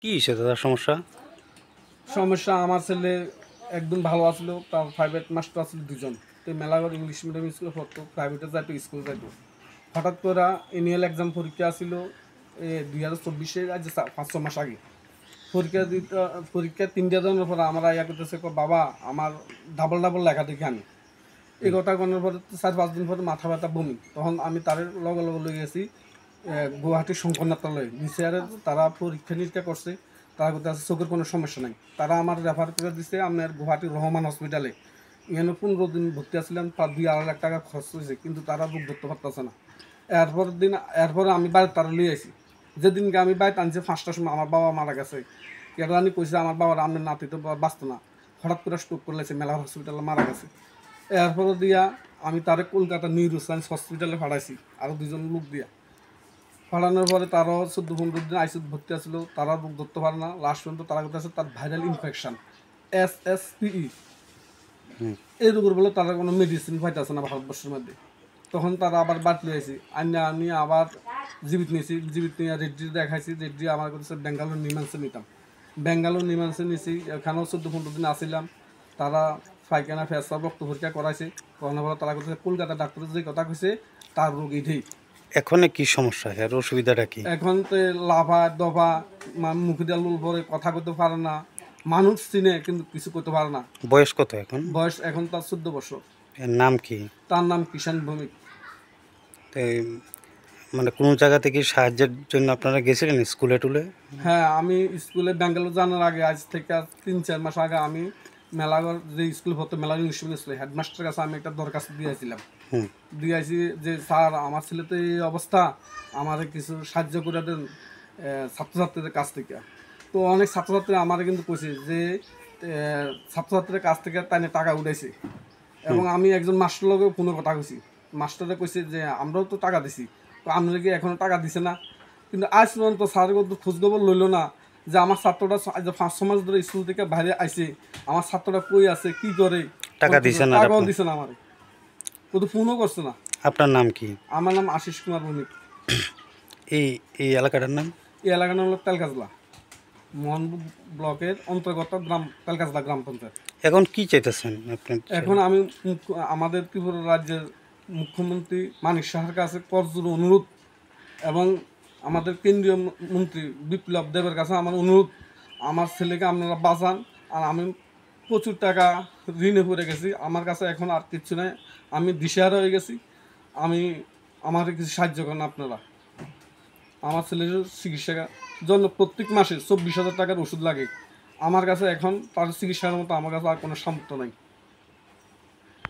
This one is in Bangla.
কি হয়েছে দাদা সমস্যা? সমস্যা আমার ছেলে একদম ভালো আসলো, তার প্রাইভেট মাস্টার আসলো দুজন। তো মেলাগড় ইংলিশ মিডিয়াম স্কুলে পড়তো, প্রাইভেটে যাইতো, স্কুল যাইতো। হঠাৎ করে এনুয়াল এক্সাম পরীক্ষা আসছিল 2024-এর আজ 5-6 মাস আগে। পরীক্ষা দিতে পরীক্ষা 3টা দিনের পরে আমার আয়া করতেছে, বাবা আমার ডাবল ডাবল লেখা দেখি আমি এই কথা করার পরে 4-5 দিন পরে মাথা ব্যথা বমি। তখন আমি তার লগে লগে লই গেছি গুয়াহাটির শঙ্করনাথলয়ে নিচে। আর তারা পরীক্ষা নিরীক্ষা করছে, তারা করতে আছে চোখের কোনো সমস্যা নাই। তারা আমার রেফার করে দিছে আপনার গুয়াহাটির রহমান হসপিটালে। এখানে 15 দিন ভর্তি আসছিলাম, তার 2-2.5 লাখ টাকা খরচ হয়েছে, কিন্তু তারা বুক ধরতে পারতেছে না। এরপরে আমি বাইরে তারা লিয়ে আসি। যেদিনকে আমি বাইরে আনছি 5টার সময় আমার বাবা মারা গেছে। কেরানি কইছে আমার বাবার আপনার নাতি তো বাঁচত না, হঠাৎ করে স্ট্রোক করলেছে, মেলা হসপিটালে মারা গেছে। এরপরে দিয়া আমি তারে কলকাতা নিউরো সায়েন্স হসপিটালে পাঠাইছি আরও 2জন লোক দিয়া। পাঠানোর পরে তারাও 14-15 দিন আইসিইউতে ভর্তি আসলো, তারা বুক ধরতে পারে না। লাস্ট পর্যন্ত তারা করতে আছে তার ভাইরাল ইনফেকশন SSPE, এই রোগের বলে তারা কোনো মেডিসিন পাইতেছে না ভারতবর্ষের মধ্যে। তখন তারা আবার বাতলি আইছি আইনা, আমি আবার জীবিত নিয়েছি, জীবিত নিয়ে রেড্ডি দেখাইছি। রেড্ডি আমার কাছে বেঙ্গালোর নিমান্সে নিতাম, বেঙ্গালোর নিমান্সে নিয়েছি। এখানেও 14-15 দিন আসছিলাম। তারা পায়খানা ফেসা রক্ত পরীক্ষা করাইছে, করানোর পরে তারা করতেছে কলকাতা ডাক্তার যে কথা কইছে তার রোগ এটাই। এখন কি সমস্যা, এর অসুবিধাটা কি? এখন তো লাভা দফা মুখে দিয়ে লুল পরে কথা করতে পারে না, মানুষ চিনে কিন্তু কিছু করতে পারে না। বয়স কত এখন? বয়স এখন তার 14 বছর। এর নাম কি? তার নাম কিষান ভৌমিক। তো মানে কোনো জায়গা থেকে সাহায্যের জন্য আপনারা গেছিলেন স্কুলে টুলে? হ্যাঁ, আমি স্কুলে ব্যাঙ্গালোর জানার আগে, আজ থেকে 3-4 মাস আগে, আমি মেলাগড় যে স্কুল পড়তো মেলাগড় ইংলিশ মিডিয়াম স্কুলে হেডমাস্টারের কাছে আমি একটা দরখাস্ত দিয়েছিলাম। দিয়েছি যে স্যার আমার ছেলে তো এই অবস্থা, আমার কিছু সাহায্য করে দেন ছাত্রছাত্রীদের কাছ থেকে। তো অনেক ছাত্রছাত্রী আমার কিন্তু কইছে যে ছাত্রছাত্রীদের কাছ থেকে তাই টাকা উঠাইছে। এবং আমি একজন মাস্টার লগে কোনো কথা কইছি, মাস্টারে কইছে যে আমরাও তো টাকা দিছি, তো আপনারা কি এখনো টাকা দিছে না? কিন্তু আজ পর্যন্ত স্যার কিন্তু খোঁজখবর লইল না যে আমার ছাত্রটা 5-6 মাস ধরে স্কুল থেকে বাইরে আইছে, আমার ছাত্রটা কই আছে, কি করে। টাকা দিছে না? টাকাও দিছে না আমার, কিন্তু ফোনও করছে না। আপনার নাম কি? আমার নাম আশিস কুমার ভৌমিক। এই এই এলাকাটার নাম? এই এলাকার নাম হলো তেলকাজলা, মোহনপুর ব্লকের অন্তর্গত গ্রাম তেলকাজলা গ্রাম পঞ্চায়েত। এখন কি চাইতেছেন আপনার? এখন আমি আমাদের ত্রিপুরা রাজ্যের মুখ্যমন্ত্রী মানিক সাহার কাছে করজোড়ে অনুরোধ, এবং আমাদের কেন্দ্রীয় মন্ত্রী বিপ্লব দেবের কাছে আমার অনুরোধ, আমার ছেলেকে আপনারা বাঁচান। আর আমি প্রচুর টাকা ঋণে পড়ে গেছি, আমার কাছে এখন আর কিচ্ছু নাই, আমি দিশেহারা হয়ে গেছি। আমার কিছু সাহায্য করেন আপনারা। আমার ছেলের চিকিৎসার জন্য প্রত্যেক মাসে 24,000 টাকার ওষুধ লাগে। আমার কাছে এখন তার চিকিৎসার মতো আমার কাছে আর কোনো সামর্থ্য নাই।